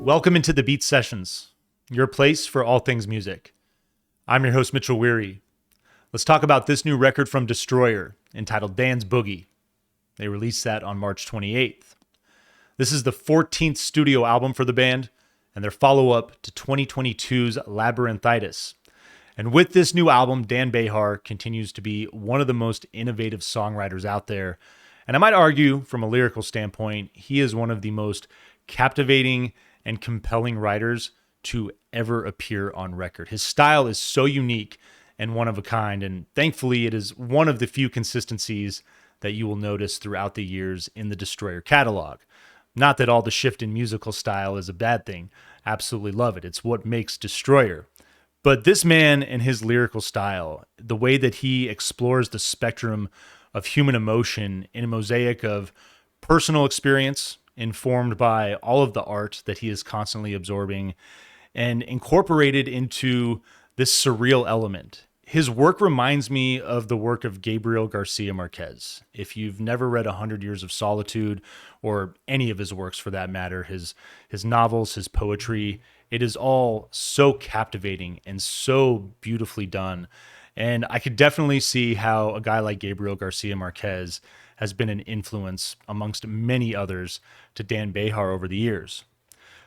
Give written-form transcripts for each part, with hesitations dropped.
Welcome into the Beat Sessions, your place for all things music. I'm your host, Mitchell Weary. Let's talk about this new record from Destroyer entitled Dan's Boogie. They released that on March 28th. This is the 14th studio album for the band and their follow-up to 2022's Labyrinthitis. And with this new album, Dan Bejar continues to be one of the most innovative songwriters out there. And I might argue, from a lyrical standpoint, he is one of the most captivating and compelling writers to ever appear on record. His style is so unique and one of a kind, and thankfully it is one of the few consistencies that you will notice throughout the years in the Destroyer catalog. Not that all the shift in musical style is a bad thing. Absolutely love it. It's what makes Destroyer. But this man and his lyrical style, the way that he explores the spectrum of human emotion in a mosaic of personal experience, informed by all of the art that he is constantly absorbing, and incorporated into this surreal element. His work reminds me of the work of Gabriel Garcia Marquez. If you've never read 100 Years of Solitude, or any of his works for that matter, his novels, his poetry, it is all so captivating and so beautifully done. And I could definitely see how a guy like Gabriel Garcia Marquez has been an influence amongst many others to Dan Bejar over the years.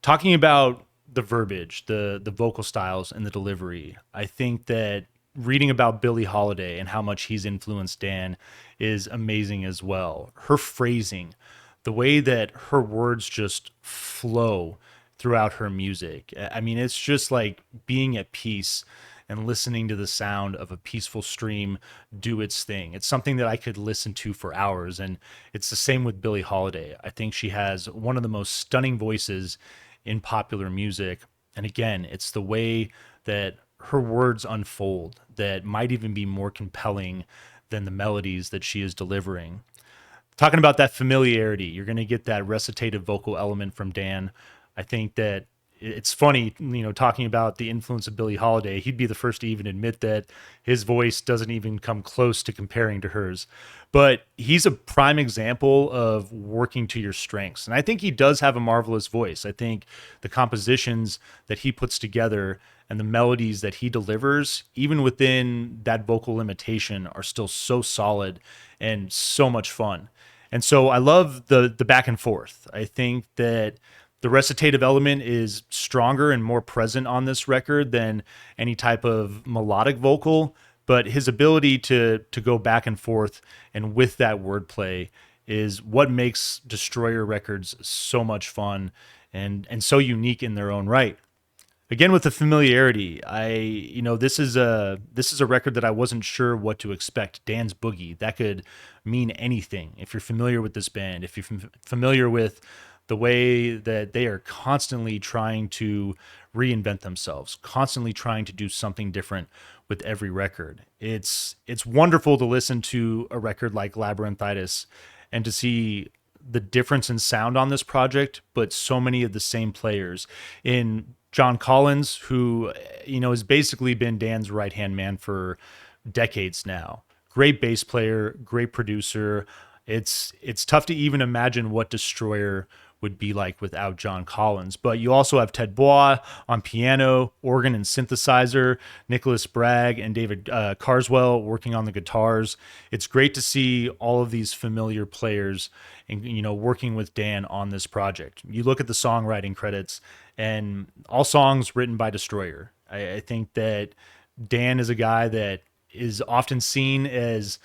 Talking about the verbiage, the vocal styles, and the delivery, I think that reading about Billie Holiday and how much he's influenced Dan is amazing as well. Her phrasing, the way that her words just flow throughout her music. I mean, it's just like being at peace and listening to the sound of a peaceful stream do its thing. It's something that I could listen to for hours, and it's the same with Billie Holiday. I think she has one of the most stunning voices in popular music, and again, it's the way that her words unfold that might even be more compelling than the melodies that she is delivering. Talking about that familiarity, you're going to get that recitative vocal element from Dan. I think that it's funny, talking about the influence of Billie Holiday. He'd be the first to even admit that his voice doesn't even come close to comparing to hers. But he's a prime example of working to your strengths. And I think he does have a marvelous voice. I think the compositions that he puts together and the melodies that he delivers, even within that vocal limitation, are still so solid and so much fun. And so I love the back and forth. I think that the recitative element is stronger and more present on this record than any type of melodic vocal, but his ability to go back and forth and with that wordplay is what makes Destroyer records so much fun and so unique in their own right. Again, with the familiarity, this is a record that I wasn't sure what to expect. Dan's Boogie, that could mean anything. If you're familiar with this band, if you're familiar with the way that they are constantly trying to reinvent themselves, constantly trying to do something different with every record. It's wonderful to listen to a record like Labyrinthitis and to see the difference in sound on this project, but so many of the same players in John Collins, who, has basically been Dan's right-hand man for decades now. Great bass player, great producer. It's tough to even imagine what Destroyer would be like without John Collins. But you also have Ted Bois on piano, organ, and synthesizer, Nicholas Bragg and David Carswell working on the guitars. It's great to see all of these familiar players and working with Dan on this project. You look at the songwriting credits and all songs written by Destroyer. I think that Dan is a guy that is often seen as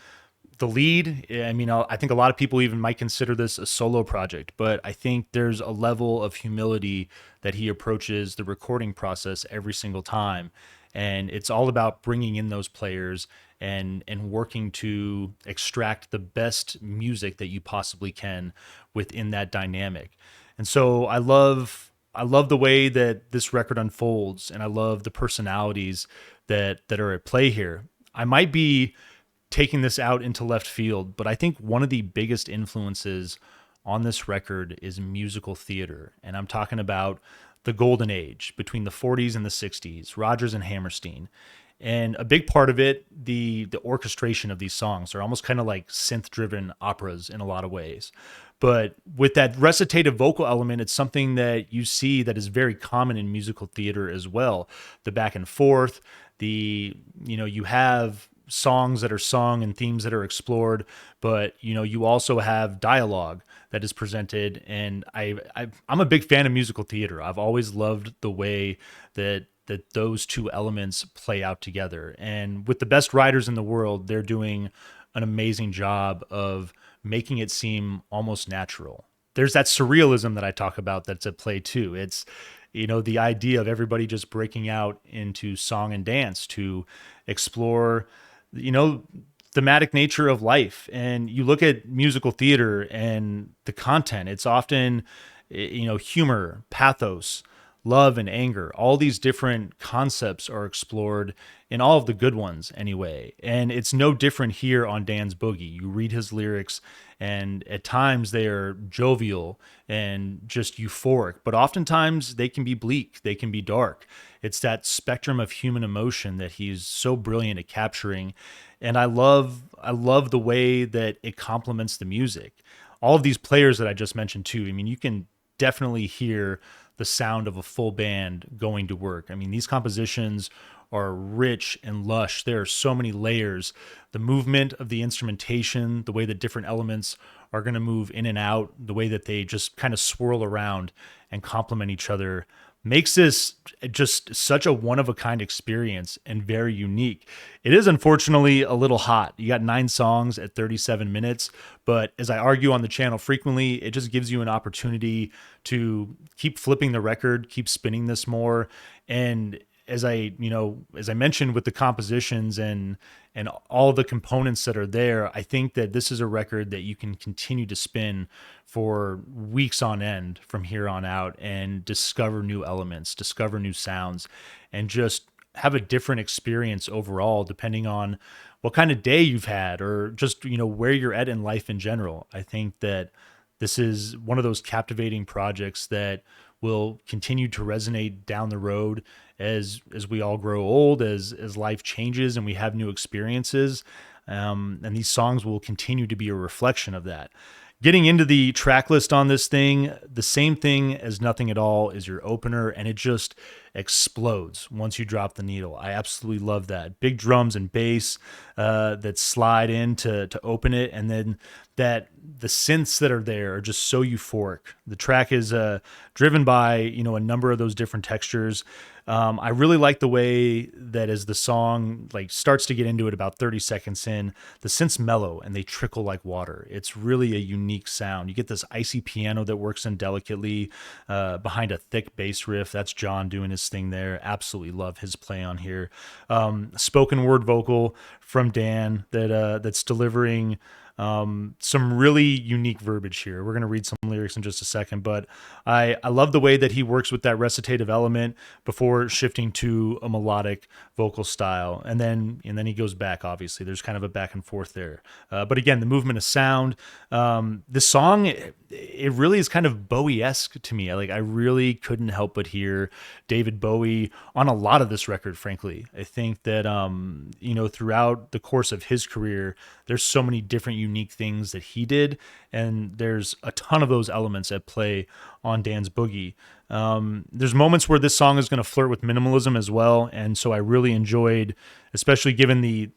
the lead. I mean, I think a lot of people even might consider this a solo project, but I think there's a level of humility that he approaches the recording process every single time. And it's all about bringing in those players and working to extract the best music that you possibly can within that dynamic. And so I love the way that this record unfolds, and I love the personalities that are at play here. I might be taking this out into left field, but I think one of the biggest influences on this record is musical theater. And I'm talking about the golden age between the 40s and the 60s, Rodgers and Hammerstein. And a big part of it, the orchestration of these songs are almost kind of like synth-driven operas in a lot of ways. But with that recitative vocal element, it's something that you see that is very common in musical theater as well. The back and forth, you have songs that are sung and themes that are explored, but you also have dialogue that is presented. And I'm a big fan of musical theater. I've always loved the way that those two elements play out together. And with the best writers in the world, they're doing an amazing job of making it seem almost natural. There's that surrealism that I talk about that's at play too. It's the idea of everybody just breaking out into song and dance to explore thematic nature of life. And you look at musical theater and the content, it's often humor, pathos, love and anger. All these different concepts are explored in all of the good ones anyway. And it's no different here on Dan's Boogie. You read his lyrics and at times they are jovial and just euphoric, but oftentimes they can be bleak, they can be dark. It's that spectrum of human emotion that he's so brilliant at capturing. And I love the way that it complements the music. All of these players that I just mentioned too, I mean, you can definitely hear the sound of a full band going to work. I mean, these compositions are rich and lush. There are so many layers. The movement of the instrumentation, the way that different elements are going to move in and out, the way that they just kind of swirl around and complement each other makes this just such a one-of-a-kind experience and very unique. It is unfortunately a little hot. You got 9 songs at 37 minutes, but as I argue on the channel frequently, it just gives you an opportunity to keep flipping the record, keep spinning this more. And as I mentioned with the compositions and all the components that are there, I think that this is a record that you can continue to spin for weeks on end from here on out and discover new elements, discover new sounds, and just have a different experience overall, depending on what kind of day you've had or just, where you're at in life in general. I think that this is one of those captivating projects that will continue to resonate down the road as we all grow old, as life changes and we have new experiences. And these songs will continue to be a reflection of that. Getting into the track list on this thing, the same thing as Nothing at All is your opener, and it just explodes once you drop the needle. I absolutely love that. Big drums and bass that slide in to open it, and then the synths that are there are just so euphoric. The track is driven by a number of those different textures. I really like the way that as the song starts to get into it about 30 seconds in, the synths mellow and they trickle like water. It's really a unique sound. You get this icy piano that works in delicately behind a thick bass riff. That's John doing his thing there. Absolutely love his play on here. Spoken word vocal from Dan that's delivering some really unique verbiage here. We're going to read some lyrics in just a second, but I love the way that he works with that recitative element before shifting to a melodic vocal style. And then he goes back, obviously. There's kind of a back and forth there. But again, the movement of sound, the song, it really is kind of Bowie-esque to me. I really couldn't help but hear David Bowie on a lot of this record, frankly. I think that, throughout the course of his career, there's so many different unique things that he did, and there's a ton of those elements at play on Dan's Boogie. There's moments where this song is going to flirt with minimalism as well, and so I really enjoyed, especially given the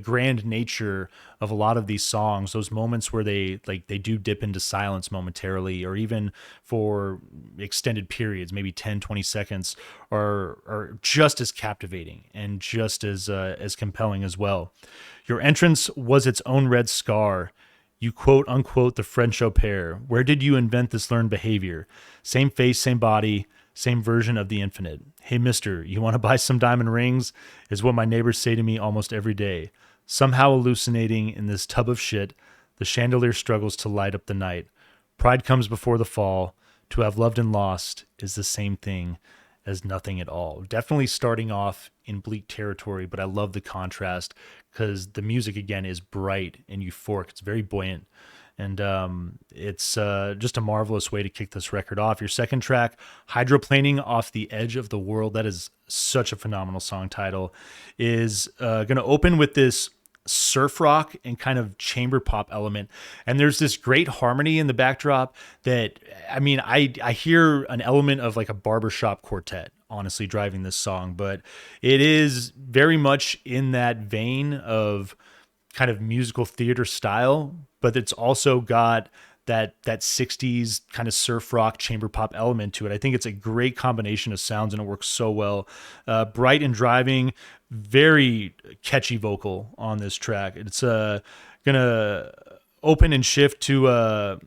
grand nature of a lot of these songs, those moments where they do dip into silence momentarily, or even for extended periods, maybe 10, 20 seconds, are just as captivating and just as compelling as well. Your entrance was its own red scar. You quote unquote the French au pair. Where did you invent this learned behavior? Same face, same body, same version of the infinite. Hey, mister, you want to buy some diamond rings? Is what my neighbors say to me almost every day. Somehow hallucinating in this tub of shit, the chandelier struggles to light up the night. Pride comes before the fall. To have loved and lost is the same thing as nothing at all. Definitely starting off in bleak territory, but I love the contrast because the music, again, is bright and euphoric. It's very buoyant. And it's just a marvelous way to kick this record off. Your second track, Hydroplaning Off the Edge of the World, that is such a phenomenal song title, is going to open with this surf rock and kind of chamber pop element. And there's this great harmony in the backdrop that, I mean, I hear an element of like a barbershop quartet, honestly, driving this song, but it is very much in that vein of kind of musical theater style, but it's also got that 60s kind of surf rock chamber pop element to it. I think it's a great combination of sounds and it works so well. Bright and driving, very catchy vocal on this track. It's gonna open and shift to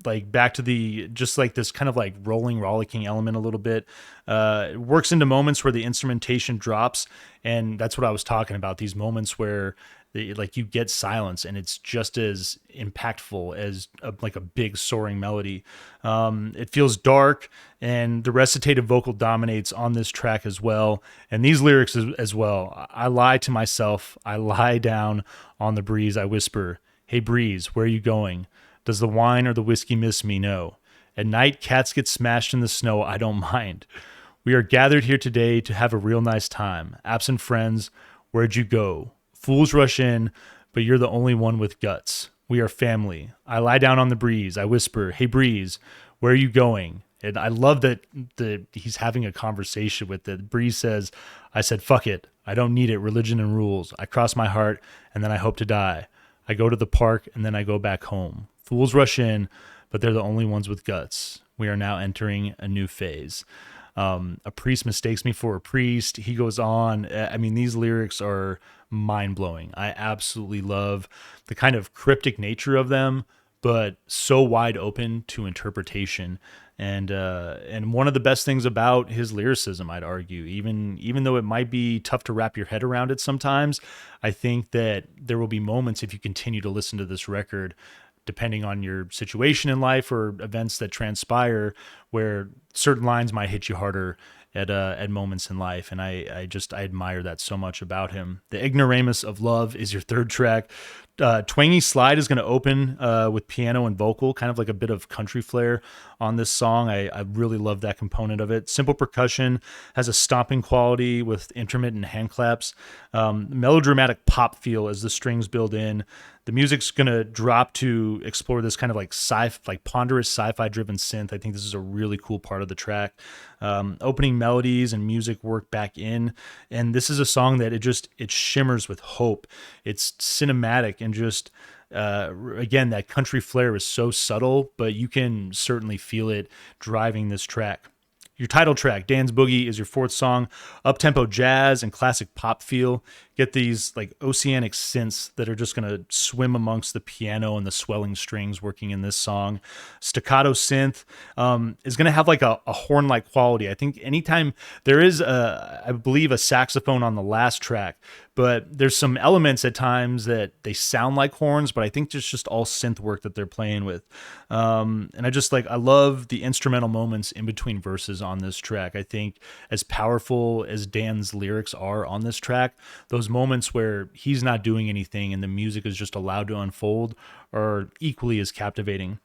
like back to the just like this kind of like rollicking element a little bit. It works into moments where the instrumentation drops, and that's what I was talking about, these moments where like you get silence and it's just as impactful as like a big soaring melody. It feels dark, and the recitative vocal dominates on this track as well. And these lyrics as well. I lie to myself. I lie down on the breeze. I whisper, hey breeze, where are you going? Does the wine or the whiskey miss me? No. At night, cats get smashed in the snow. I don't mind. We are gathered here today to have a real nice time. Absent friends, where'd you go? Fools rush in, but you're the only one with guts. We are family. I lie down on the breeze. I whisper, hey breeze, where are you going? And I love that he's having a conversation with it. Breeze says, I said, fuck it. I don't need it. Religion and rules. I cross my heart, and then I hope to die. I go to the park, and then I go back home. Fools rush in, but they're the only ones with guts. We are now entering a new phase. A priest mistakes me for a priest. He goes on. I mean, these lyrics are mind-blowing. I absolutely love the kind of cryptic nature of them, but so wide open to interpretation. And one of the best things about his lyricism, I'd argue, even though it might be tough to wrap your head around it sometimes, I think that there will be moments, if you continue to listen to this record, depending on your situation in life or events that transpire, where certain lines might hit you harder at moments in life. And I admire that so much about him. The Ignoramus of Love is your third track. Twangy Slide is going to open with piano and vocal, kind of like a bit of country flair on this song. I really love that component of it. Simple percussion has a stomping quality with intermittent hand claps. Melodramatic pop feel as the strings build in. The music's going to drop to explore this kind of like ponderous sci-fi driven synth. I think this is a really cool part of the track. Opening melodies and music work back in. And this is a song that it shimmers with hope. It's cinematic and just, again, that country flair is so subtle, but you can certainly feel it driving this track. Your title track, Dan's Boogie, is your fourth song. Up-tempo jazz and classic pop feel. Get these like oceanic synths that are just going to swim amongst the piano and the swelling strings working in this song. Staccato synth is going to have like a horn-like quality. I think anytime there is, I believe, a saxophone on the last track, but there's some elements at times that they sound like horns, but I think it's just all synth work that they're playing with. And I love the instrumental moments in between verses on this track. I think as powerful as Dan's lyrics are on this track, those moments where he's not doing anything and the music is just allowed to unfold are equally as captivating.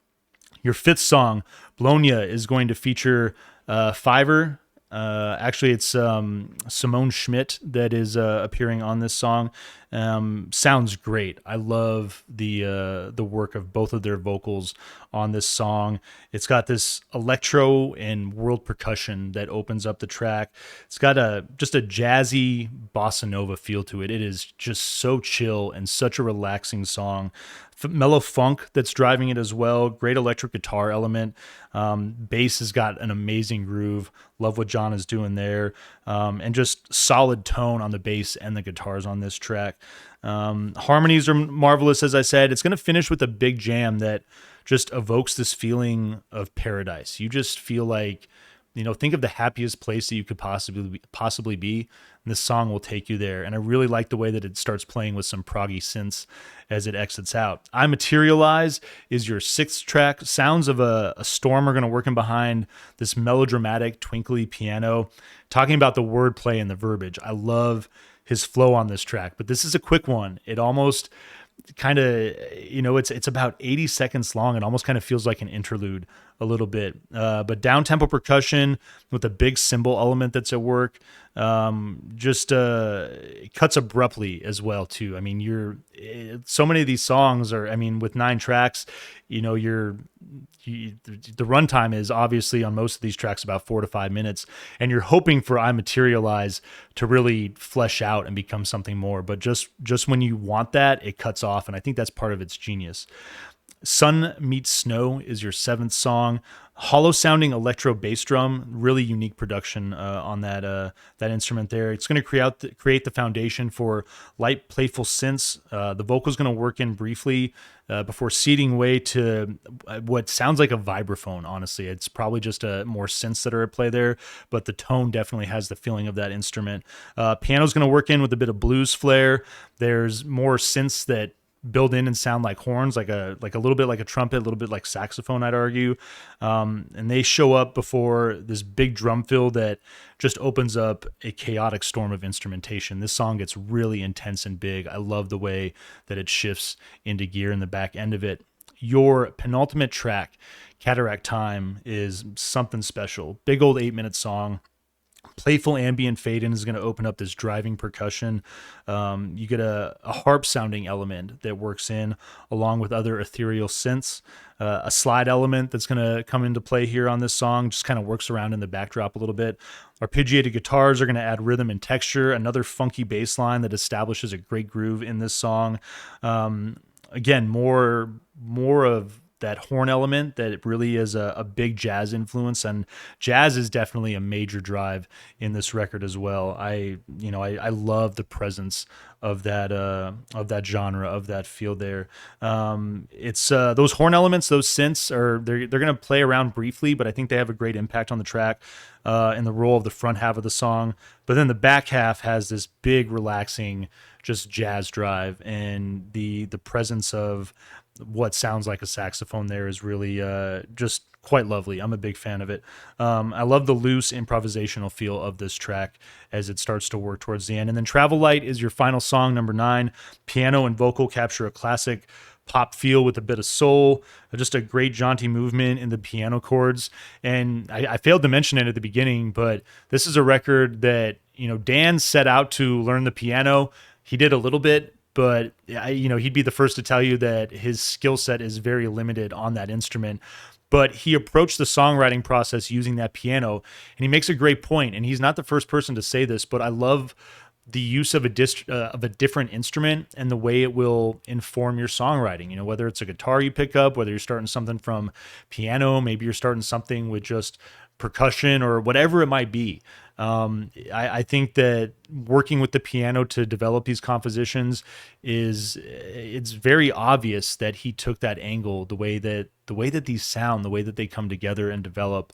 Your fifth song, Bologna, is going to feature Fiverr. Actually, it's Simone Schmidt that is appearing on this song. Sounds great. I love the work of both of their vocals on this song. It's got this electro and world percussion that opens up the track. It's got just a jazzy bossa nova feel to it. It is just so chill and such a relaxing song. Mellow funk that's driving it as well. Great electric guitar element. Bass has got an amazing groove. Love what John is doing there. And just solid tone on the bass and the guitars on this track. Harmonies are marvelous, as I said. It's going to finish with a big jam that just evokes this feeling of paradise. You just feel like, think of the happiest place that you could possibly be, and this song will take you there. And I really like the way that it starts playing with some proggy synths as it exits out. I Materialize is your sixth track. Sounds of a storm are going to work in behind this melodramatic, twinkly piano, talking about the wordplay and the verbiage. I love his flow on this track, but this is a quick one. kind of, it's about 80 seconds long. It almost kind of feels like an interlude a little bit, but down tempo percussion with a big cymbal element that's at work. Just it cuts abruptly as well too. I mean, so many of these songs are, I mean, with 9 tracks, the runtime is obviously on most of these tracks about 4 to 5 minutes, and you're hoping for I Materialize to really flesh out and become something more. But just when you want that, it cuts off, and I think that's part of its genius. Sun Meets Snow is your 7th song. Hollow sounding electro bass drum, really unique production on that instrument there. It's going to create the foundation for light, playful synths. The vocal's going to work in briefly before ceding way to what sounds like a vibraphone. Honestly, it's probably just more synths that are at play there, but the tone definitely has the feeling of that instrument. Piano's going to work in with a bit of blues flair. There's more synths that build in and sound like horns, like a little bit like a trumpet, a little bit like saxophone, I'd argue. And they show up before this big drum fill that just opens up a chaotic storm of instrumentation. This song gets really intense and big. I love the way that it shifts into gear in the back end of it. Your penultimate track, Cataract Time, is something special. Big old 8-minute song. Playful ambient fade in is going to open up this driving percussion. You get a harp sounding element that works in along with other ethereal synths. A slide element that's going to come into play here on this song just kind of works around in the backdrop a little bit. Arpeggiated guitars are going to add rhythm and texture. Another funky bass line that establishes a great groove in this song. Again, more of that horn element that it really is a big jazz influence, and jazz is definitely a major drive in this record as well. I love the presence of that genre, of that feel there. It's those horn elements, those synths they're going to play around briefly, but I think they have a great impact on the track in the role of the front half of the song. But then the back half has this big relaxing just jazz drive, and the presence of what sounds like a saxophone there is really just quite lovely. I'm a big fan of it. I love the loose improvisational feel of this track as it starts to work towards the end. And then Travel Light is your final song, number 9. Piano and vocal capture a classic pop feel with a bit of soul, just a great jaunty movement in the piano chords. And I failed to mention it at the beginning, but this is a record that, Dan set out to learn the piano. He did a little bit, but he'd be the first to tell you that his skill set is very limited on that instrument. But he approached the songwriting process using that piano, and he makes a great point. And he's not the first person to say this, but I love the use of a different instrument and the way it will inform your songwriting. Whether it's a guitar you pick up, whether you're starting something from piano, maybe you're starting something with just percussion or whatever it might be. I think that working with the piano to develop these compositions it's very obvious that he took that angle, the way that these sound, the way that they come together and develop.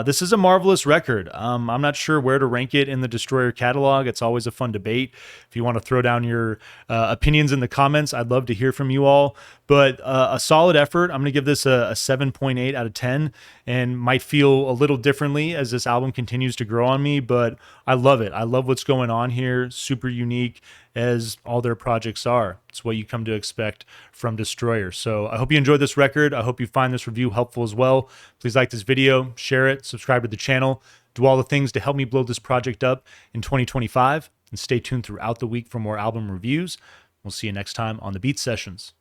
This is a marvelous record. I'm not sure where to rank it in the Destroyer catalog. It's always a fun debate. If you want to throw down your opinions in the comments, I'd love to hear from you all. But a solid effort. I'm going to give this a 7.8 out of 10, and might feel a little differently as this album continues to grow on me, but I love it. I love what's going on here. Super unique, as all their projects are. It's what you come to expect from Destroyer. So I hope you enjoyed this record. I hope you find this review helpful as well. Please like this video, share it, subscribe to the channel, do all the things to help me blow this project up in 2025, and stay tuned throughout the week for more album reviews. We'll see you next time on the Beat Sessions.